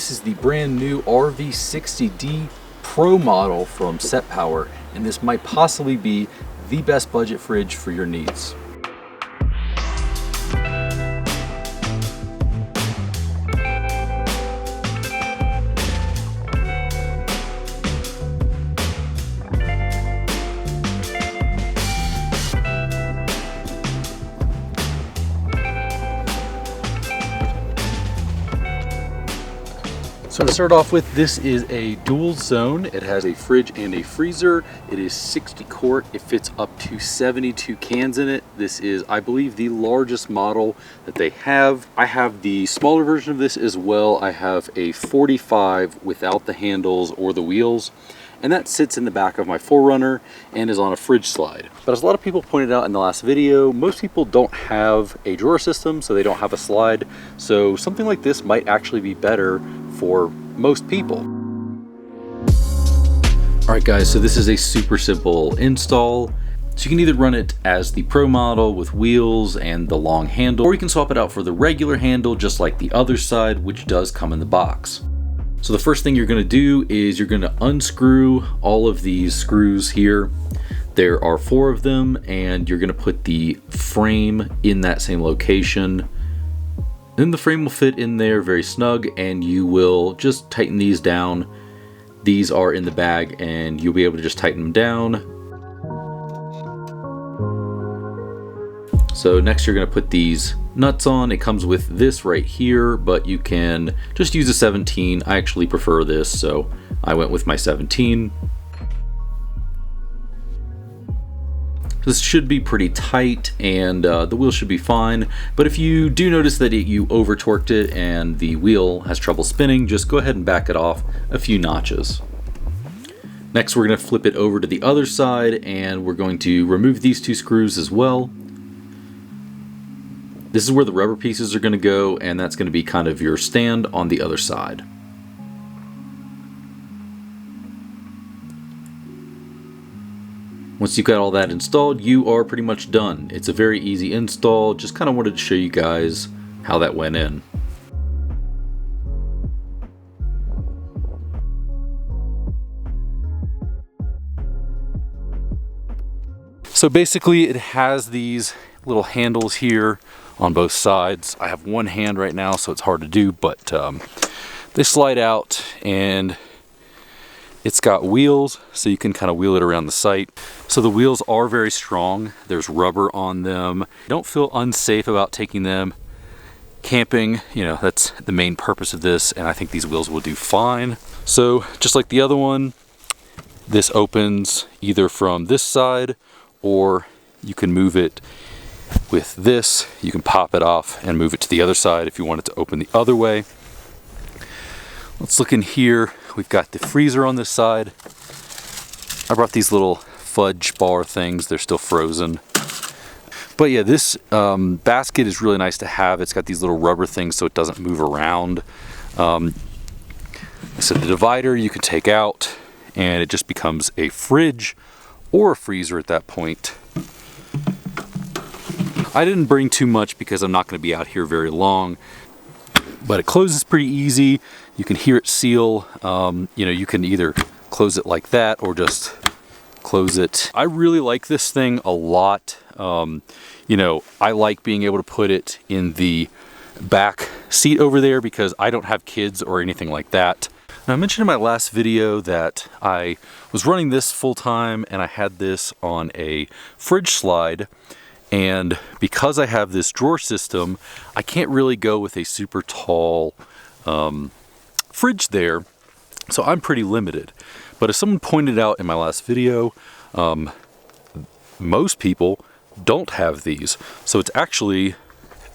This is the brand new RV60D Pro model from Setpower, and this might possibly be the best budget fridge for your needs. So to start off with, this is a dual zone. It has a fridge and a freezer. It is 60 quart. It fits up to 72 cans in it. This is, I believe, the largest model that they have. I have the smaller version of this as well. I have a 45 without the handles or the wheels, and that sits in the back of my 4Runner and is on a fridge slide. But as a lot of people pointed out in the last video, most people don't have a drawer system, so they don't have a slide. So something like this might actually be better for most people. All right guys, so this is a super simple install. So you can either run it as the Pro model with wheels and the long handle, or you can swap it out for the regular handle just like the other side, which does come in the box. So the first thing you're gonna do is you're gonna unscrew all of these screws here. There are 4 of them, and you're gonna put the frame in that same location. Then the frame will fit in there very snug, and you will just tighten these down. These are in the bag, and you'll be able to just tighten them down. So next you're going to put these nuts on. It comes with this right here, but you can just use a 17. I actually prefer this, so I went with my 17. This should be pretty tight, and the wheel should be fine. But if you do notice that you over torqued it and the wheel has trouble spinning, just go ahead and back it off a few notches. Next, we're going to flip it over to the other side, and we're going to remove these 2 screws as well. This is where the rubber pieces are going to go, and that's going to be kind of your stand on the other side. Once you've got all that installed, you are pretty much done. It's a very easy install. Just kind of wanted to show you guys how that went in. So basically it has these little handles here on both sides. I have one hand right now, so it's hard to do, but they slide out, and it's got wheels, so you can kind of wheel it around the site. So the wheels are very strong. There's rubber on them. Don't feel unsafe about taking them camping. You know, that's the main purpose of this, and I think these wheels will do fine. So just like the other one, this opens either from this side, or you can move it with this. You can pop it off and move it to the other side if you want it to open the other way. Let's look in here. We've got the freezer on this side. I brought these little fudge bar things. They're still frozen. But yeah, this basket is really nice to have. It's got these little rubber things so it doesn't move around. So the divider you can take out, and it just becomes a fridge or a freezer at that point. I didn't bring too much because I'm not going to be out here very long, but it closes pretty easy. You can hear it seal. You know, you can either close it like that or just close it. I really like this thing a lot. You know, I like being able to put it in the back seat over there because I don't have kids or anything like that. Now, I mentioned in my last video that I was running this full time, and I had this on a fridge slide. And because I have this drawer system, I can't really go with a super tall fridge there, so I'm pretty limited. But as someone pointed out in my last video, most people don't have these, so it's actually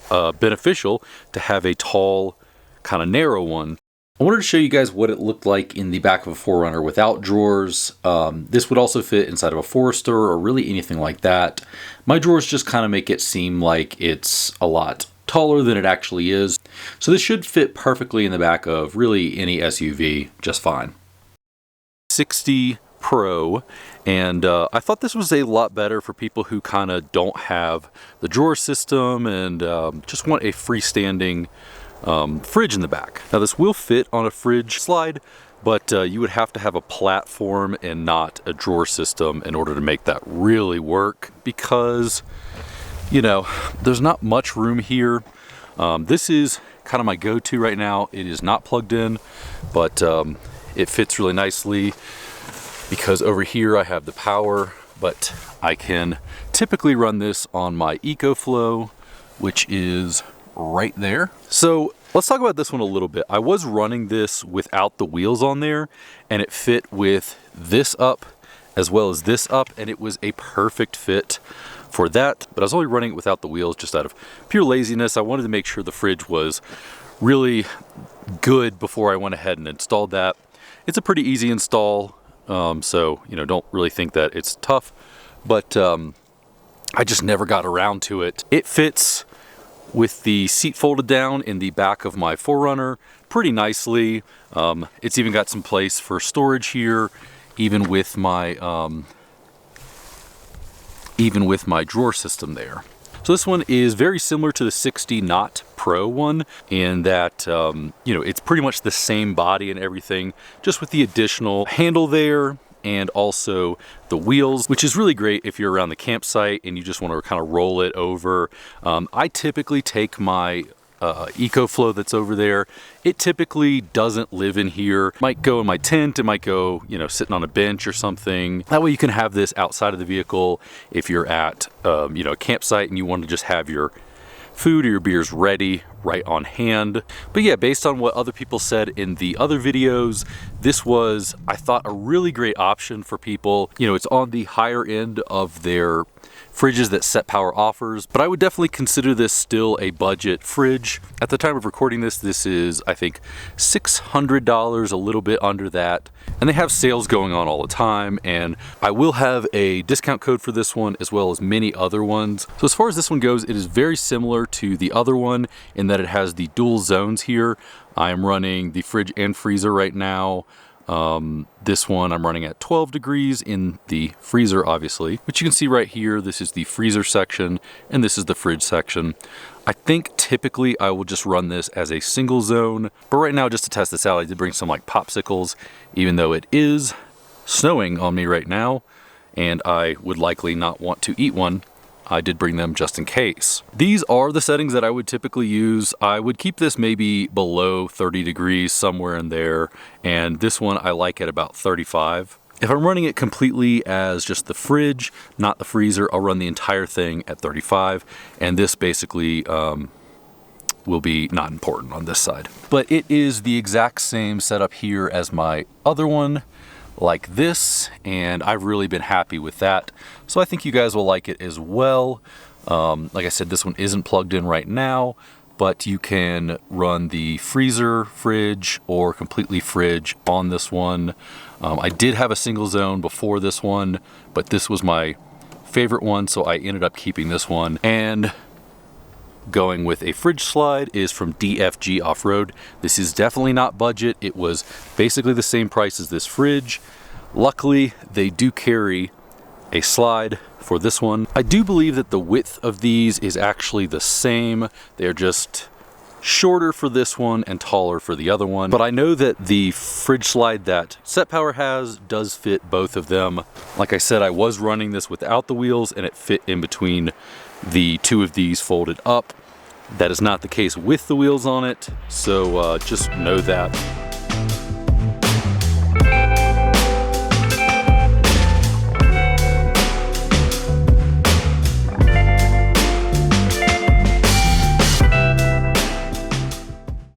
beneficial to have a tall, kind of narrow one. I wanted to show you guys what it looked like in the back of a 4Runner without drawers. This would also fit inside of a Forester or really anything like that. My drawers just kind of make it seem like it's a lot taller than it actually is. So this should fit perfectly in the back of really any SUV just fine. 60 Pro, and I thought this was a lot better for people who kind of don't have the drawer system and just want a freestanding fridge in the back. Now this will fit on a fridge slide, but you would have to have a platform and not a drawer system in order to make that really work, because, you know, there's not much room here. This is kind of my go-to right now. It is not plugged in, but it fits really nicely because over here I have the power, but I can typically run this on my EcoFlow, which is right there. So let's talk about this one a little bit. I was running this without the wheels on there, and it fit with this up as well as this up, and it was a perfect fit for that. But I was only running it without the wheels just out of pure laziness. I wanted to make sure the fridge was really good before I went ahead and installed that. It's a pretty easy install, so you know, don't really think that it's tough, but I just never got around to it. It fits with the seat folded down in the back of my 4Runner pretty nicely. It's even got some place for storage here, even with my drawer system there. So this one is very similar to the 60D Pro one in that, you know, it's pretty much the same body and everything, just with the additional handle there and also the wheels, which is really great if you're around the campsite and you just want to kind of roll it over. I typically take my EcoFlow that's over there. It typically doesn't live in here. It might go in my tent, it might go, you know, sitting on a bench or something. That way you can have this outside of the vehicle if you're at, you know, a campsite and you want to just have your food or your beers ready right on hand. But yeah, based on what other people said in the other videos, this was, I thought, a really great option for people. You know, it's on the higher end of their fridges that Setpower offers, but I would definitely consider this still a budget fridge. At the time of recording this, this is, I think, $600, a little bit under that. And they have sales going on all the time, and I will have a discount code for this one as well as many other ones. So as far as this one goes, it is very similar to the other one in that it has the dual zones here. I am running the fridge and freezer right now. This one I'm running at 12 degrees in the freezer, obviously, which you can see right here. This is the freezer section and this is the fridge section. I think typically I will just run this as a single zone, but right now, just to test this out, I did bring some like popsicles, even though it is snowing on me right now and I would likely not want to eat one. I did bring them just in case. These are the settings that I would typically use. I would keep this maybe below 30 degrees, somewhere in there. And this one I like at about 35. If I'm running it completely as just the fridge, not the freezer, I'll run the entire thing at 35. And this basically will be not important on this side. But it is the exact same setup here as my other one, like this, and I've really been happy with that. So I think you guys will like it as well. Like I said, this one isn't plugged in right now, but you can run the freezer, fridge, or completely fridge on this one. I did have a single zone before this one, but this was my favorite one, so I ended up keeping this one. And going with a fridge slide is from DFG Off-Road. This is definitely not budget. It was basically the same price as this fridge. Luckily, they do carry a slide for this one. I do believe that the width of these is actually the same. They're just shorter for this one and taller for the other one. But I know that the fridge slide that Setpower has does fit both of them. Like I said, I was running this without the wheels and it fit in between the two of these folded up. That is not the case with the wheels on it, so just know that.